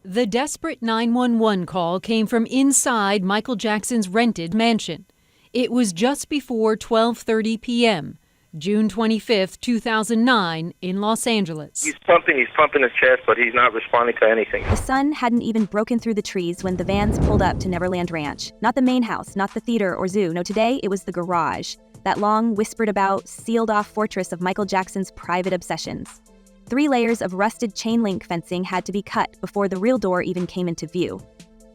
The desperate 911 call came from inside Michael Jackson's rented mansion. It was just before 12:30 p.m., June 25, 2009, in Los Angeles. He's pumping his chest, but he's not responding to anything. The sun hadn't even broken through the trees when the vans pulled up to Neverland Ranch. Not the main house, not the theater or zoo. No, today it was the garage. That long, whispered about, sealed-off fortress of Michael Jackson's private obsessions. 3 layers of rusted chain-link fencing had to be cut before the real door even came into view.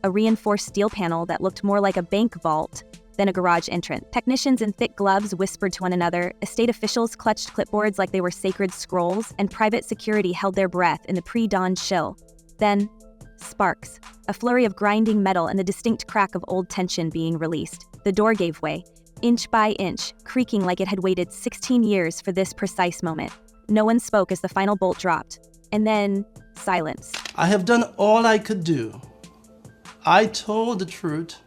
A reinforced steel panel that looked more like a bank vault than a garage entrance. Technicians in thick gloves whispered to one another, estate officials clutched clipboards like they were sacred scrolls, and private security held their breath in the pre-dawn chill. Then, sparks, a flurry of grinding metal and the distinct crack of old tension being released. The door gave way, inch by inch, creaking like it had waited 16 years for this precise moment. No one spoke as the final bolt dropped. And then, silence. I have done all I could do. I told the truth,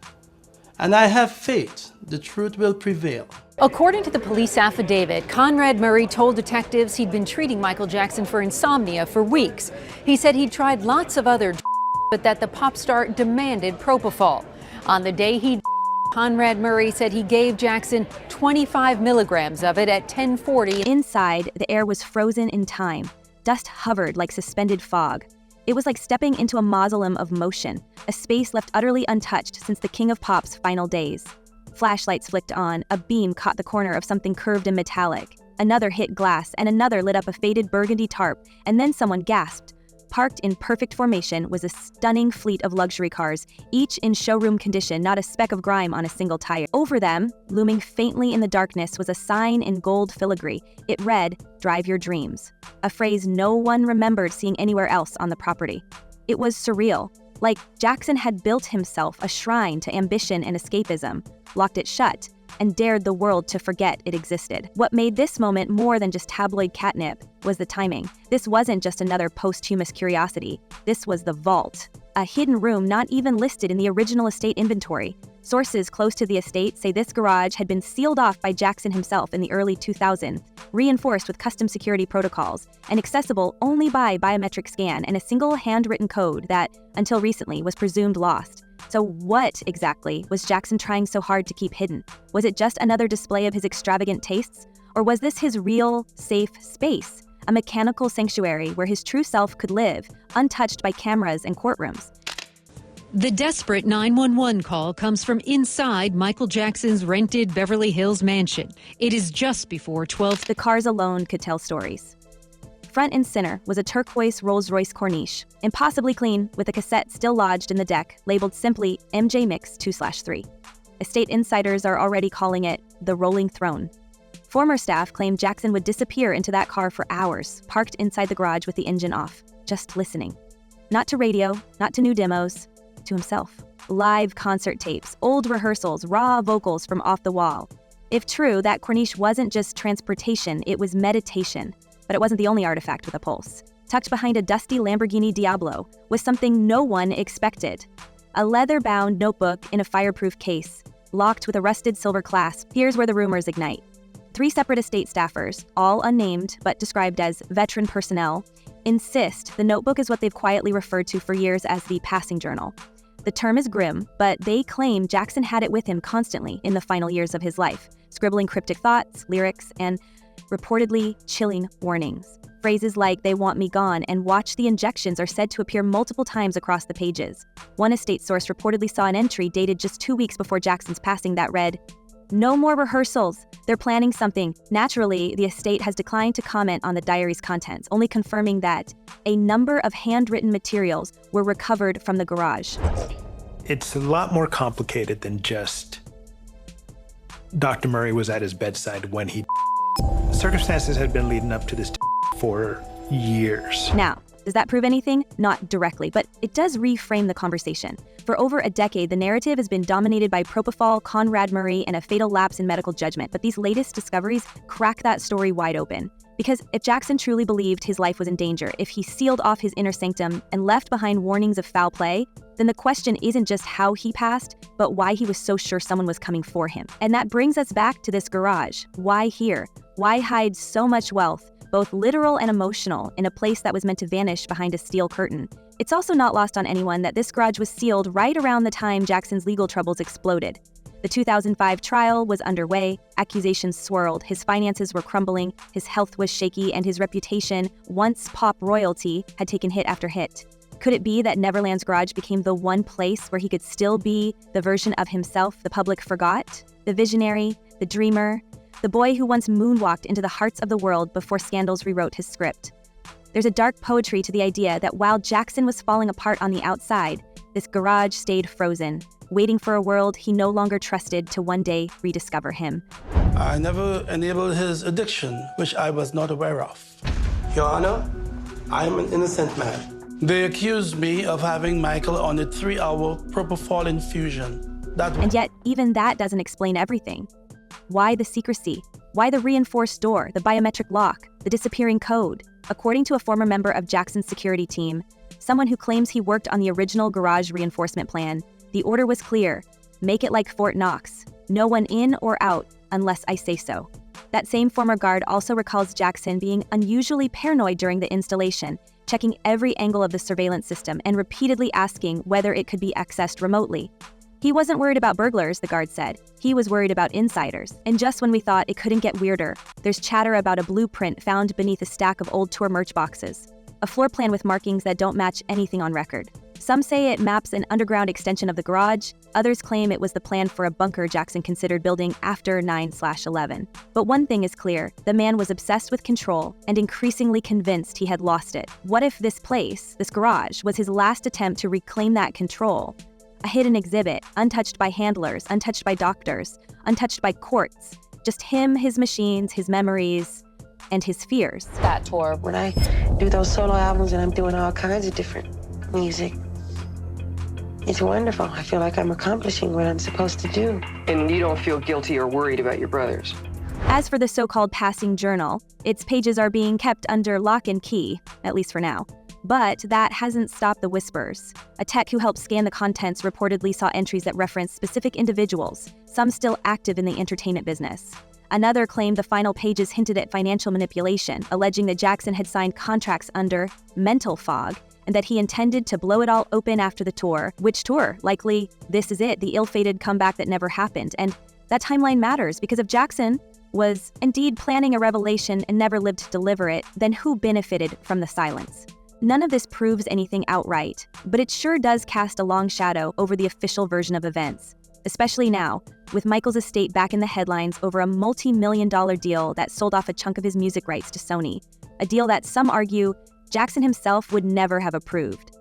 and I have faith the truth will prevail. According to the police affidavit, Conrad Murray told detectives he'd been treating Michael Jackson for insomnia for weeks. He said he'd tried lots of other but that the pop star demanded propofol. On the day Conrad Murray said he gave Jackson 25 milligrams of it at 10:40. Inside, the air was frozen in time. Dust hovered like suspended fog. It was like stepping into a mausoleum of motion, a space left utterly untouched since the King of Pop's final days. Flashlights flicked on, a beam caught the corner of something curved and metallic. Another hit glass, and another lit up a faded burgundy tarp, and then someone gasped. Parked in perfect formation was a stunning fleet of luxury cars, each in showroom condition, not a speck of grime on a single tire. Over them, looming faintly in the darkness, was a sign in gold filigree. It read, "Drive your dreams," a phrase no one remembered seeing anywhere else on the property. It was surreal, like Jackson had built himself a shrine to ambition and escapism, locked it shut, and dared the world to forget it existed. What made this moment more than just tabloid catnip was the timing. This wasn't just another posthumous curiosity. This was the vault, a hidden room not even listed in the original estate inventory. Sources close to the estate say this garage had been sealed off by Jackson himself in the early 2000s, reinforced with custom security protocols, and accessible only by biometric scan and a single handwritten code that, until recently, was presumed lost. So what, exactly, was Jackson trying so hard to keep hidden? Was it just another display of his extravagant tastes? Or was this his real, safe space? A mechanical sanctuary where his true self could live, untouched by cameras and courtrooms? The desperate 911 call comes from inside Michael Jackson's rented Beverly Hills mansion. It is just before 12. The cars alone could tell stories. Front and center was a turquoise Rolls-Royce Corniche, impossibly clean, with a cassette still lodged in the deck, labeled simply MJ Mix 2/3. Estate insiders are already calling it the Rolling Throne. Former staff claimed Jackson would disappear into that car for hours, parked inside the garage with the engine off, just listening. Not to radio, not to new demos, to himself. Live concert tapes, old rehearsals, raw vocals from off the wall. If true, that Corniche wasn't just transportation, it was meditation. But it wasn't the only artifact with a pulse. Tucked behind a dusty Lamborghini Diablo was something no one expected. A leather-bound notebook in a fireproof case, locked with a rusted silver clasp. Here's where the rumors ignite. 3 separate estate staffers, all unnamed but described as veteran personnel, insist the notebook is what they've quietly referred to for years as the passing journal. The term is grim, but they claim Jackson had it with him constantly in the final years of his life, scribbling cryptic thoughts, lyrics, and reportedly chilling warnings. Phrases like "they want me gone" and "watch the injections" are said to appear multiple times across the pages. One estate source reportedly saw an entry dated just 2 weeks before Jackson's passing that read, "No more rehearsals. They're planning something." Naturally, the estate has declined to comment on the diary's contents, only confirming that a number of handwritten materials were recovered from the garage. It's a lot more complicated than just Dr. Murray was at his bedside when he circumstances had been leading up to this for years. Now, does that prove anything? Not directly, but it does reframe the conversation. For over a decade, the narrative has been dominated by propofol, Conrad Murray, and a fatal lapse in medical judgment. But these latest discoveries crack that story wide open. Because if Jackson truly believed his life was in danger, if he sealed off his inner sanctum and left behind warnings of foul play, then the question isn't just how he passed, but why he was so sure someone was coming for him. And that brings us back to this garage. Why here? Why hide so much wealth, both literal and emotional, in a place that was meant to vanish behind a steel curtain. It's also not lost on anyone that this garage was sealed right around the time Jackson's legal troubles exploded. The 2005 trial was underway, accusations swirled, his finances were crumbling, his health was shaky, and his reputation, once pop royalty, had taken hit after hit. Could it be that Neverland's garage became the one place where he could still be the version of himself the public forgot? The visionary, the dreamer, the boy who once moonwalked into the hearts of the world before scandals rewrote his script. There's a dark poetry to the idea that while Jackson was falling apart on the outside, this garage stayed frozen, waiting for a world he no longer trusted to one day rediscover him. I never enabled his addiction, which I was not aware of. Your Honor, I am an innocent man. They accused me of having Michael on a 3-hour propofol infusion. And yet, even that doesn't explain everything. Why the secrecy? Why the reinforced door, the biometric lock, the disappearing code? According to a former member of Jackson's security team, someone who claims he worked on the original garage reinforcement plan, the order was clear: make it like Fort Knox. No one in or out unless I say so. That same former guard also recalls Jackson being unusually paranoid during the installation, checking every angle of the surveillance system and repeatedly asking whether it could be accessed remotely. He wasn't worried about burglars, the guard said. He was worried about insiders. And just when we thought it couldn't get weirder, there's chatter about a blueprint found beneath a stack of old tour merch boxes. A floor plan with markings that don't match anything on record. Some say it maps an underground extension of the garage. Others claim it was the plan for a bunker Jackson considered building after 9/11. But one thing is clear: the man was obsessed with control and increasingly convinced he had lost it. What if this place, this garage, was his last attempt to reclaim that control? A hidden exhibit, untouched by handlers, untouched by doctors, untouched by courts. Just him, his machines, his memories, and his fears. That tour. When I do those solo albums and I'm doing all kinds of different music, it's wonderful. I feel like I'm accomplishing what I'm supposed to do. And you don't feel guilty or worried about your brothers? As for the so-called passing journal, its pages are being kept under lock and key, at least for now. But that hasn't stopped the whispers. A tech who helped scan the contents reportedly saw entries that referenced specific individuals, some still active in the entertainment business. Another claimed the final pages hinted at financial manipulation, alleging that Jackson had signed contracts under mental fog and that he intended to blow it all open after the tour. Which tour? Likely, This Is It, the ill-fated comeback that never happened. And that timeline matters, because if Jackson was indeed planning a revelation and never lived to deliver it, then who benefited from the silence? None of this proves anything outright, but it sure does cast a long shadow over the official version of events, especially now, with Michael's estate back in the headlines over a multi-million-dollar deal that sold off a chunk of his music rights to Sony, a deal that some argue Jackson himself would never have approved.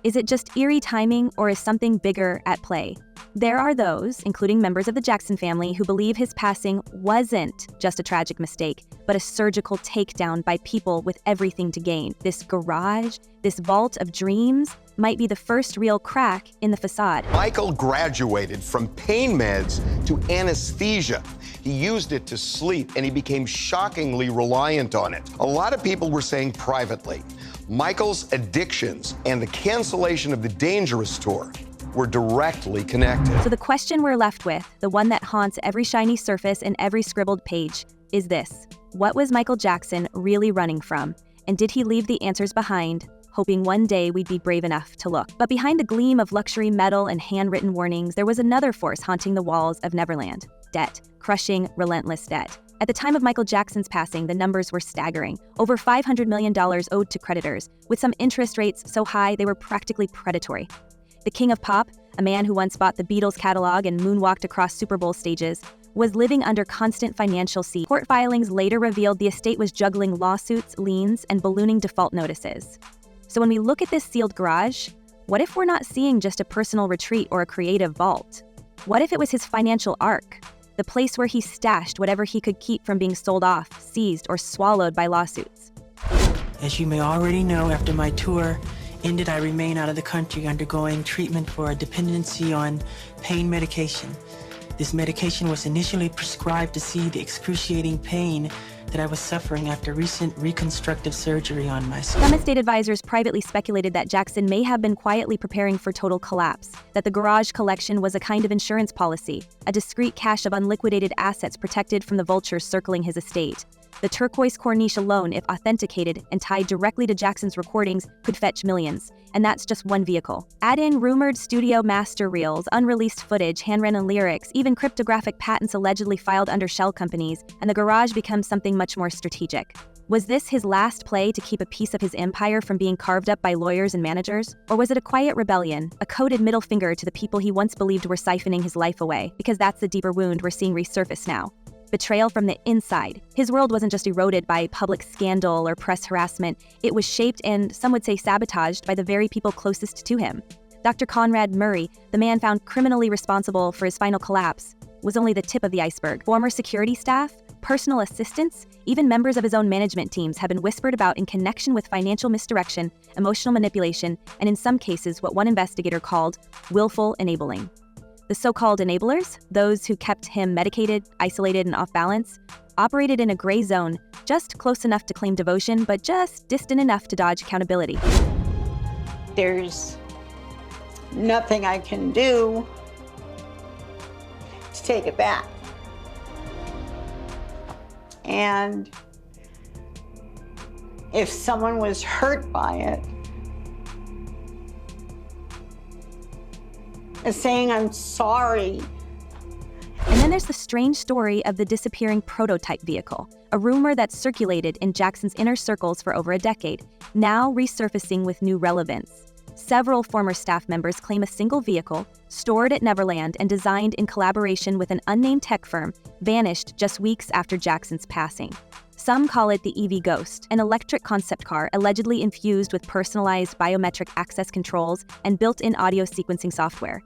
Is it just eerie timing, or is something bigger at play? There are those, including members of the Jackson family, who believe his passing wasn't just a tragic mistake, but a surgical takedown by people with everything to gain. This garage, this vault of dreams, might be the first real crack in the facade. Michael graduated from pain meds to anesthesia. He used it to sleep, and he became shockingly reliant on it. A lot of people were saying privately, Michael's addictions and the cancellation of the Dangerous tour were directly connected. So the question we're left with, the one that haunts every shiny surface and every scribbled page, is this: what was Michael Jackson really running from? And did he leave the answers behind, hoping one day we'd be brave enough to look? But behind the gleam of luxury metal and handwritten warnings, there was another force haunting the walls of Neverland: debt, crushing, relentless debt. At the time of Michael Jackson's passing, the numbers were staggering. Over $500 million owed to creditors, with some interest rates so high they were practically predatory. The king of pop, a man who once bought the Beatles catalog and moonwalked across Super Bowl stages, was living under constant financial siege. Court filings later revealed the estate was juggling lawsuits, liens, and ballooning default notices. So when we look at this sealed garage, what if we're not seeing just a personal retreat or a creative vault? What if it was his financial ark? The place where he stashed whatever he could keep from being sold off, seized, or swallowed by lawsuits. As you may already know, after my tour ended, I remain out of the country undergoing treatment for a dependency on pain medication. This medication was initially prescribed to see the excruciating pain that I was suffering after recent reconstructive surgery on my skull. Some estate advisors privately speculated that Jackson may have been quietly preparing for total collapse, that the garage collection was a kind of insurance policy, a discreet cache of unliquidated assets protected from the vultures circling his estate. The turquoise Corniche alone, if authenticated and tied directly to Jackson's recordings, could fetch millions. And that's just one vehicle. Add in rumored studio master reels, unreleased footage, handwritten lyrics, even cryptographic patents allegedly filed under shell companies, and the garage becomes something much more strategic. Was this his last play to keep a piece of his empire from being carved up by lawyers and managers? Or was it a quiet rebellion, a coded middle finger to the people he once believed were siphoning his life away? Because that's the deeper wound we're seeing resurface now. Betrayal from the inside. His world wasn't just eroded by public scandal or press harassment, it was shaped and, some would say, sabotaged by the very people closest to him. Dr. Conrad Murray, the man found criminally responsible for his final collapse, was only the tip of the iceberg. Former security staff, personal assistants, even members of his own management teams have been whispered about in connection with financial misdirection, emotional manipulation, and in some cases what one investigator called willful enabling. The so-called enablers, those who kept him medicated, isolated, and off balance, operated in a gray zone, just close enough to claim devotion, but just distant enough to dodge accountability. There's nothing I can do to take it back. And if someone was hurt by it, saying I'm sorry. And then there's the strange story of the disappearing prototype vehicle, a rumor that circulated in Jackson's inner circles for over a decade, now resurfacing with new relevance. Several former staff members claim a single vehicle, stored at Neverland and designed in collaboration with an unnamed tech firm, vanished just weeks after Jackson's passing. Some call it the EV Ghost, an electric concept car allegedly infused with personalized biometric access controls and built-in audio sequencing software.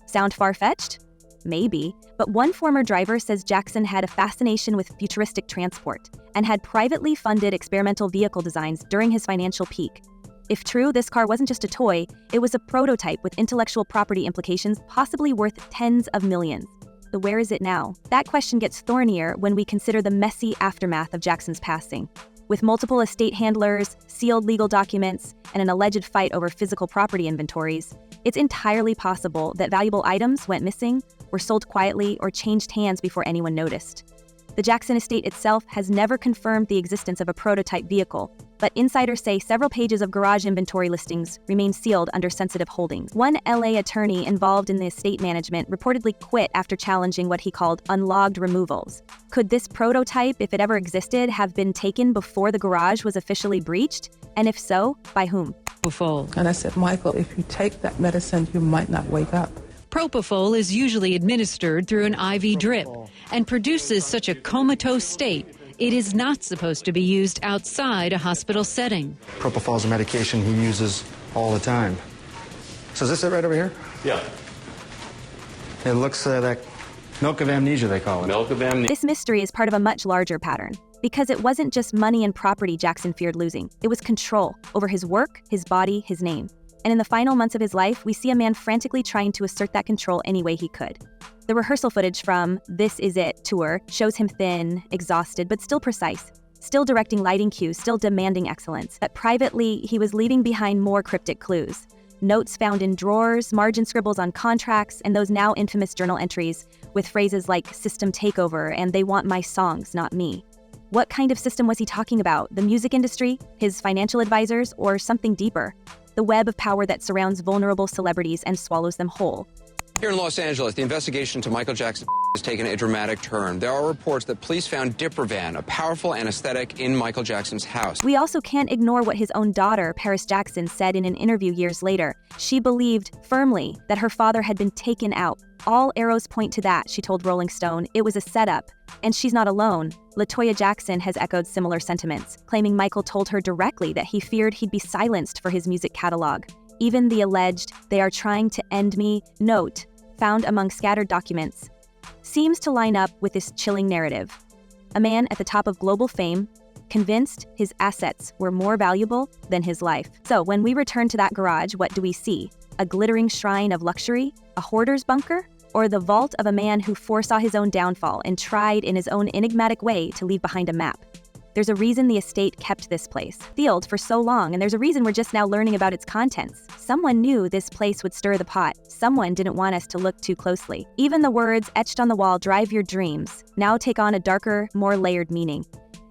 Sound far-fetched? Maybe, but one former driver says Jackson had a fascination with futuristic transport and had privately funded experimental vehicle designs during his financial peak. If true, this car wasn't just a toy, it was a prototype with intellectual property implications possibly worth tens of millions. So where is it now? That question gets thornier when we consider the messy aftermath of Jackson's passing. With multiple estate handlers, sealed legal documents, and an alleged fight over physical property inventories, it's entirely possible that valuable items went missing, were sold quietly, or changed hands before anyone noticed. The Jackson estate itself has never confirmed the existence of a prototype vehicle, but insiders say several pages of garage inventory listings remain sealed under sensitive holdings. One LA attorney involved in the estate management reportedly quit after challenging what he called unlogged removals. Could this prototype, if it ever existed, have been taken before the garage was officially breached? And if so, by whom? And I said, Michael, if you take that medicine, you might not wake up. Propofol is usually administered through an IV drip and produces such a comatose state, it is not supposed to be used outside a hospital setting. Propofol is a medication he uses all the time. So is this it right over here? Yeah. It looks like milk of amnesia, they call it. Milk of amnesia. This mystery is part of a much larger pattern, because it wasn't just money and property Jackson feared losing. It was control over his work, his body, his name. And in the final months of his life, we see a man frantically trying to assert that control any way he could. The rehearsal footage from This Is It tour shows him thin, exhausted, but still precise, still directing lighting cues, still demanding excellence. But privately, he was leaving behind more cryptic clues. Notes found in drawers, margin scribbles on contracts, and those now infamous journal entries with phrases like system takeover and they want my songs, not me. What kind of system was he talking about? The music industry, his financial advisors, or something deeper? The web of power that surrounds vulnerable celebrities and swallows them whole. Here in Los Angeles, the investigation into Michael Jackson has taken a dramatic turn. There are reports that police found Diprovan, a powerful anesthetic, in Michael Jackson's house. We also can't ignore what his own daughter, Paris Jackson, said in an interview years later. She believed firmly that her father had been taken out. All arrows point to that, she told Rolling Stone. It was a setup. And she's not alone. LaToya Jackson has echoed similar sentiments, claiming Michael told her directly that he feared he'd be silenced for his music catalog. Even the alleged, "they are trying to end me" note, found among scattered documents, seems to line up with this chilling narrative. A man at the top of global fame, convinced his assets were more valuable than his life. So when we return to that garage, what do we see? A glittering shrine of luxury? A hoarder's bunker? Or the vault of a man who foresaw his own downfall and tried in his own enigmatic way to leave behind a map? There's a reason the estate kept this place sealed for so long, and there's a reason we're just now learning about its contents. Someone knew this place would stir the pot. Someone didn't want us to look too closely. Even the words etched on the wall, "drive your dreams," now take on a darker, more layered meaning.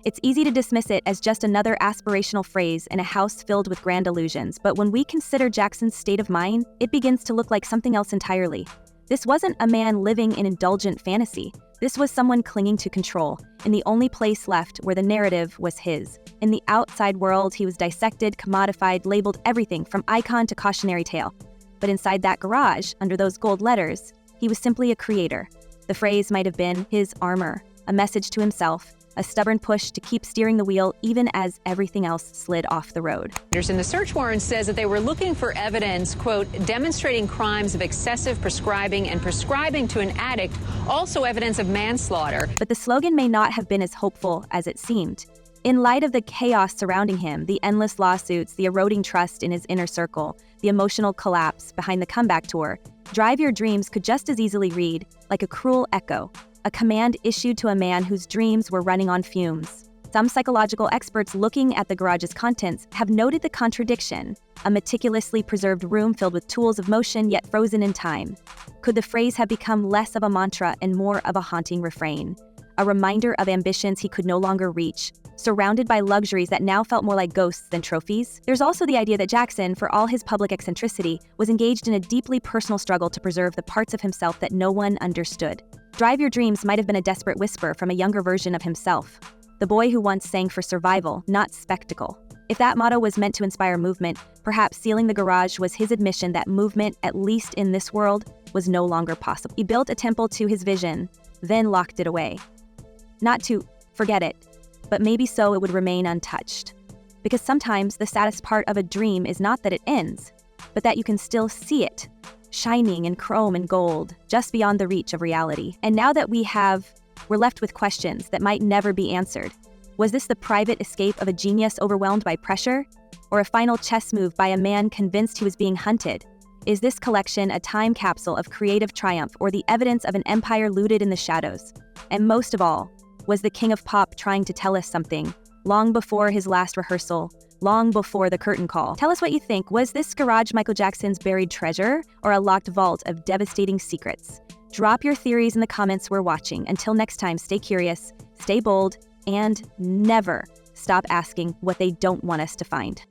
It's easy to dismiss it as just another aspirational phrase in a house filled with grand illusions, but when we consider Jackson's state of mind, it begins to look like something else entirely. This wasn't a man living in indulgent fantasy. This was someone clinging to control, in the only place left where the narrative was his. In the outside world, he was dissected, commodified, labeled everything from icon to cautionary tale. But inside that garage, under those gold letters, he was simply a creator. The phrase might have been his armor, a message to himself, a stubborn push to keep steering the wheel even as everything else slid off the road. And the search warrant says that they were looking for evidence, quote, demonstrating crimes of excessive prescribing and prescribing to an addict, also evidence of manslaughter. But the slogan may not have been as hopeful as it seemed. In light of the chaos surrounding him, the endless lawsuits, the eroding trust in his inner circle, the emotional collapse behind the comeback tour, Drive Your Dreams could just as easily read like a cruel echo, a command issued to a man whose dreams were running on fumes. Some psychological experts looking at the garage's contents have noted the contradiction, a meticulously preserved room filled with tools of motion yet frozen in time. Could the phrase have become less of a mantra and more of a haunting refrain? A reminder of ambitions he could no longer reach, surrounded by luxuries that now felt more like ghosts than trophies? There's also the idea that Jackson, for all his public eccentricity, was engaged in a deeply personal struggle to preserve the parts of himself that no one understood. Drive Your Dreams might have been a desperate whisper from a younger version of himself, the boy who once sang for survival, not spectacle. If that motto was meant to inspire movement, perhaps sealing the garage was his admission that movement, at least in this world, was no longer possible. He built a temple to his vision, then locked it away. Not to forget it, but maybe so it would remain untouched. Because sometimes the saddest part of a dream is not that it ends, but that you can still see it, shining in chrome and gold, just beyond the reach of reality. And now that we're left with questions that might never be answered. Was this the private escape of a genius overwhelmed by pressure? Or a final chess move by a man convinced he was being hunted? Is this collection a time capsule of creative triumph or the evidence of an empire looted in the shadows? And most of all, was the king of pop trying to tell us something, long before his last rehearsal, long before the curtain call? Tell us what you think. Was this garage Michael Jackson's buried treasure or a locked vault of devastating secrets? Drop your theories in the comments. We're watching. Until next time, stay curious, stay bold, and never stop asking what they don't want us to find.